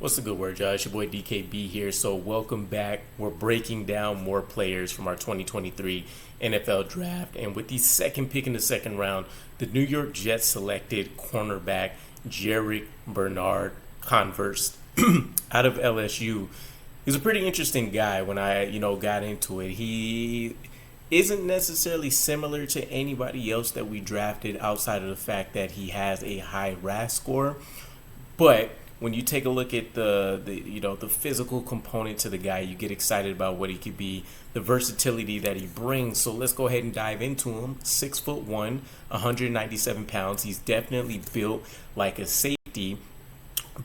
What's the good word, y'all? It's your boy DKB here. So welcome back. We're breaking down more players from our 2023 NFL draft. And with the second pick in the second round, the New York Jets selected cornerback Jarrick Bernard-Converse out of LSU. He's a pretty interesting guy when I, got into it. He isn't necessarily similar to anybody else that we drafted outside of the fact that he has a high RAS score. But when you take a look at the physical component to the guy, you get excited about what he could be, the versatility that he brings. So let's go ahead and dive into him. 6'1", 197 pounds. He's definitely built like a safety,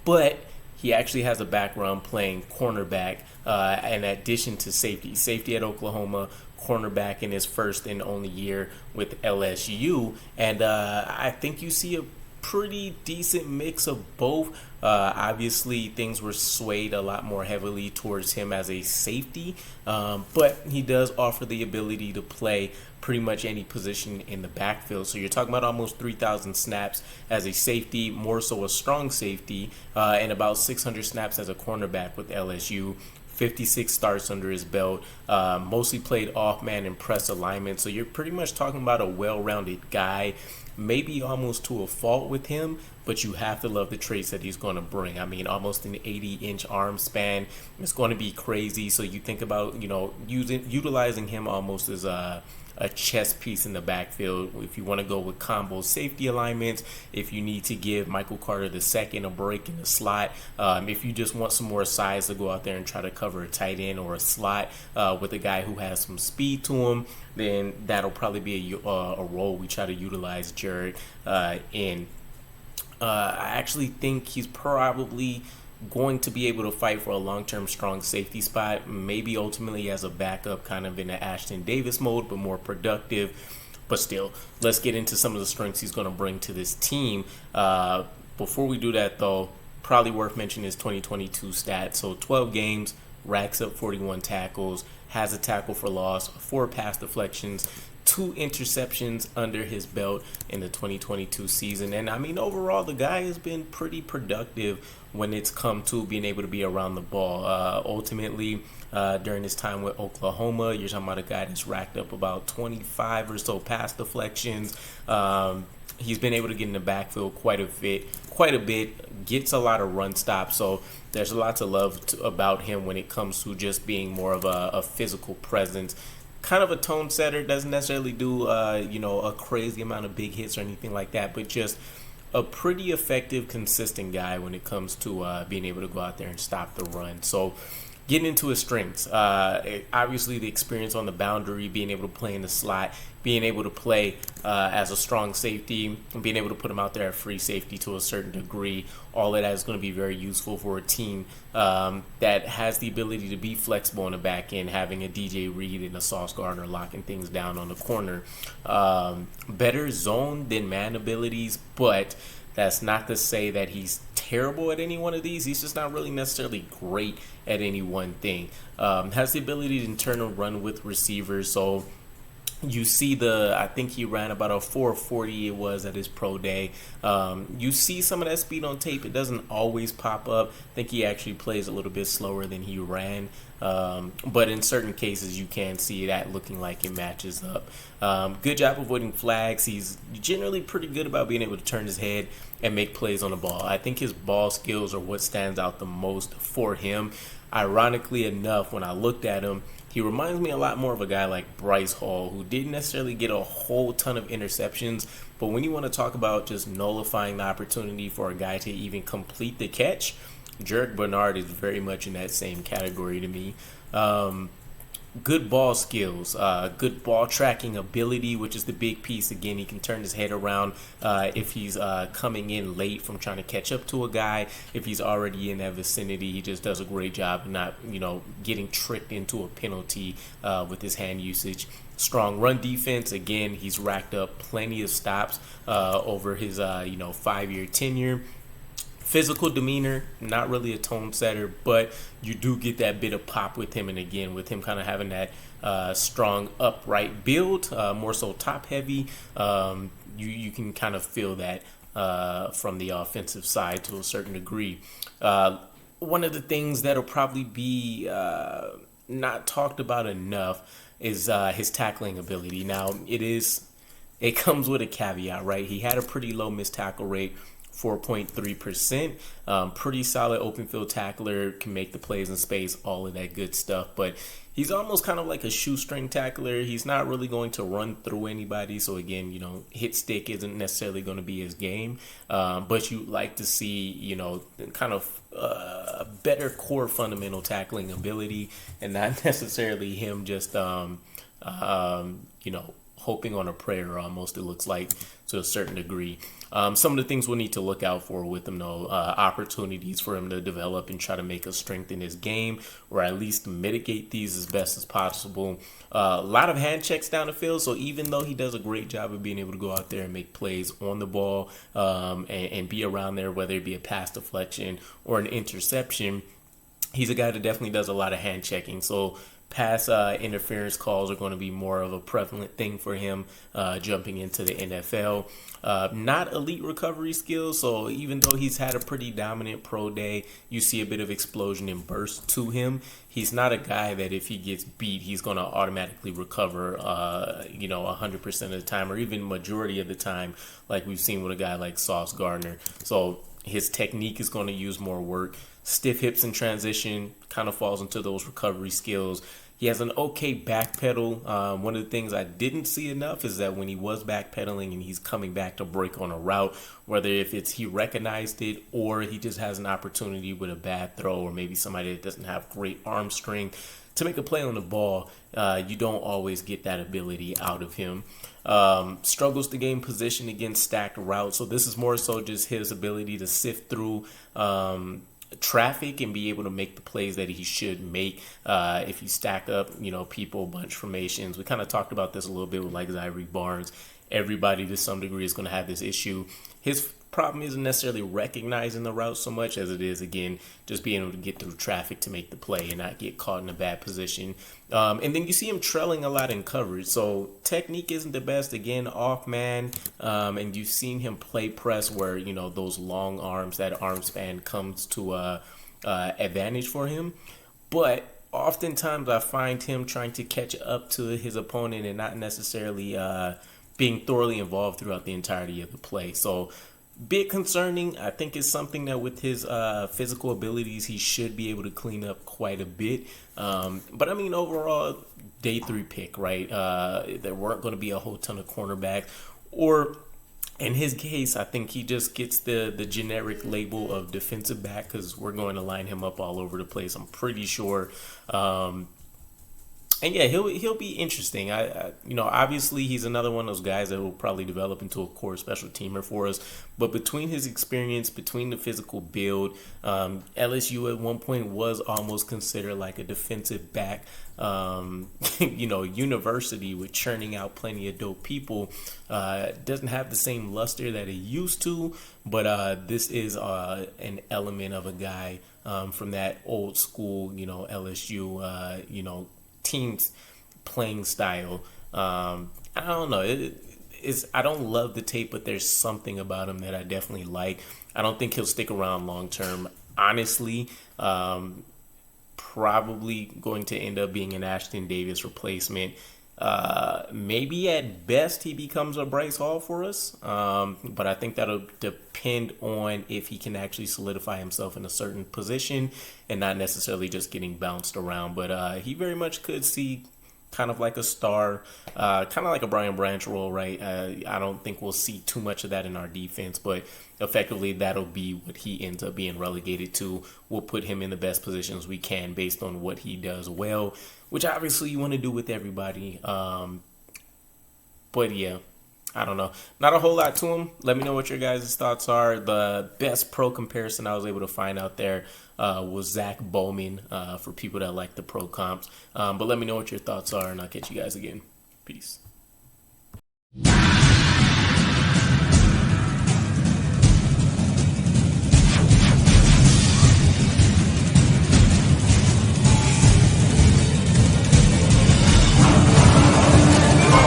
but he actually has a background playing cornerback in addition to safety. Safety at Oklahoma, cornerback in his first and only year with LSU. And I think you see a pretty decent mix of both. Obviously, things were swayed a lot more heavily towards him as a safety, but he does offer the ability to play pretty much any position in the backfield. So you're talking about almost 3,000 snaps as a safety, more so a strong safety, and about 600 snaps as a cornerback with LSU. 56 starts under his belt, mostly played off-man and press alignment. So you're pretty much talking about a well-rounded guy, maybe almost to a fault with him, but you have to love the traits that he's going to bring. I mean, almost an 80-inch arm span. It's going to be crazy. So you think about, utilizing him almost as a chess piece in the backfield. If you want to go with combo safety alignments, if you need to give Michael Carter II a break in the slot, if you just want some more size to go out there and try to cover a tight end or a slot with a guy who has some speed to him, then that'll probably be a role we try to utilize Jarrick in. I actually think he's probably going to be able to fight for a long-term strong safety spot, maybe ultimately as a backup kind of in the Ashton Davis mode, but more productive. But still, let's get into some of the strengths he's going to bring to this team. Before we do that, though, probably worth mentioning his 2022 stats. So 12 games, racks up 41 tackles, has a tackle for loss, 4 pass deflections, 2 interceptions under his belt in the 2022 season. And I mean, overall, the guy has been pretty productive when it's come to being able to be around the ball. Ultimately, during his time with Oklahoma, you're talking about a guy that's racked up about 25 or so pass deflections. He's been able to get in the backfield quite a bit, gets a lot of run stops. So there's a lot to love about him when it comes to just being more of a physical presence. Kind of a tone setter, doesn't necessarily do a crazy amount of big hits or anything like that, but just a pretty effective, consistent guy when it comes to being able to go out there and stop the run. So getting into his strengths, obviously the experience on the boundary, being able to play in the slot, being able to play as a strong safety, and being able to put him out there at free safety to a certain degree. All of that is going to be very useful for a team that has the ability to be flexible in the back end, having a DJ Reed and a Sauce Gardner locking things down on the corner. Better zone than man abilities, but that's not to say that he's terrible at any one of these. He's just not really necessarily great at any one thing. Has the ability to turn and run with receivers. So you see I think he ran about a 4.40 it was at his pro day. You see some of that speed on tape. It doesn't always pop up. I think he actually plays a little bit slower than he ran. But in certain cases, you can see that looking like it matches up. Good job avoiding flags. He's generally pretty good about being able to turn his head and make plays on the ball. I think his ball skills are what stands out the most for him. Ironically enough, when I looked at him, he reminds me a lot more of a guy like Bryce Hall, who didn't necessarily get a whole ton of interceptions. But when you want to talk about just nullifying the opportunity for a guy to even complete the catch, Jarrick Bernard is very much in that same category to me. Good ball skills, good ball tracking ability, which is the big piece. Again, he can turn his head around if he's coming in late from trying to catch up to a guy. If he's already in that vicinity, he just does a great job of not, getting tricked into a penalty with his hand usage. Strong run defense. Again, he's racked up plenty of stops over his 5-year tenure. Physical demeanor, not really a tone setter, but you do get that bit of pop with him. And again, with him kind of having that strong upright build, more so top heavy, you can kind of feel that from the offensive side to a certain degree. one of the things that'll probably be not talked about enough is his tackling ability. Now, it comes with a caveat, right? He had a pretty low missed tackle rate, 4.3%. Pretty solid open field tackler, can make the plays in space, all of that good stuff. But he's almost kind of like a shoestring tackler. He's not really going to run through anybody. So again, hit stick isn't necessarily going to be his game. But you like to see, kind of better core fundamental tackling ability, and not necessarily him just, hoping on a prayer almost, it looks like, to a certain degree. Some of the things we'll need to look out for with him, though, opportunities for him to develop and try to make a strength in his game, or at least mitigate these as best as possible. A lot of hand checks down the field, so even though he does a great job of being able to go out there and make plays on the ball and be around there, whether it be a pass deflection or an interception, he's a guy that definitely does a lot of hand checking. So pass interference calls are going to be more of a prevalent thing for him jumping into the NFL. Not elite recovery skills, so even though he's had a pretty dominant pro day, you see a bit of explosion and burst to him. He's not a guy that if he gets beat, he's going to automatically recover, 100% of the time, or even majority of the time, like we've seen with a guy like Sauce Gardner. So his technique is going to use more work. Stiff hips in transition kind of falls into those recovery skills. He has an okay backpedal. One of the things I didn't see enough is that when he was backpedaling and he's coming back to break on a route, whether if it's he recognized it or he just has an opportunity with a bad throw, or maybe somebody that doesn't have great arm strength to make a play on the ball, you don't always get that ability out of him. Struggles to gain position against stacked routes. So this is more so just his ability to sift through traffic and be able to make the plays that he should make if you stack up, people, bunch formations. We kind of talked about this a little bit with like Zyrie Barnes. Everybody to some degree is going to have this issue. His problem isn't necessarily recognizing the route so much as it is, again, just being able to get through traffic to make the play and not get caught in a bad position. And then you see him trailing a lot in coverage. So technique isn't the best, again, off man. And you've seen him play press where, those long arms, that arm span comes to advantage for him. But oftentimes I find him trying to catch up to his opponent and not necessarily being thoroughly involved throughout the entirety of the play. So bit concerning. I think it's something that with his physical abilities, he should be able to clean up quite a bit. But I mean, overall, day 3 pick, right? There weren't going to be a whole ton of cornerbacks, or in his case, I think he just gets the generic label of defensive back because we're going to line him up all over the place, I'm pretty sure. And yeah, he'll be interesting. Obviously he's another one of those guys that will probably develop into a core special teamer for us. But between his experience, between the physical build, LSU at one point was almost considered like a defensive back, university with churning out plenty of dope people. Doesn't have the same luster that it used to, but this is an element of a guy from that old school, LSU, team's playing style. I don't know. I don't love the tape, but there's something about him that I definitely like. I don't think he'll stick around long term. Honestly, probably going to end up being an Ashton Davis replacement. Maybe at best he becomes a Bryce Hall for us. But I think that'll depend on if he can actually solidify himself in a certain position and not necessarily just getting bounced around. But he very much could see kind of like a star, kind of like a Brian Branch role, right? I don't think we'll see too much of that in our defense, but effectively that'll be what he ends up being relegated to. We'll put him in the best positions we can based on what he does well, which obviously you want to do with everybody. But yeah, I don't know. Not a whole lot to him. Let me know what your guys' thoughts are. The best pro comparison I was able to find out there was Zach Bowman for people that like the pro comps. But let me know what your thoughts are, and I'll catch you guys again. Peace.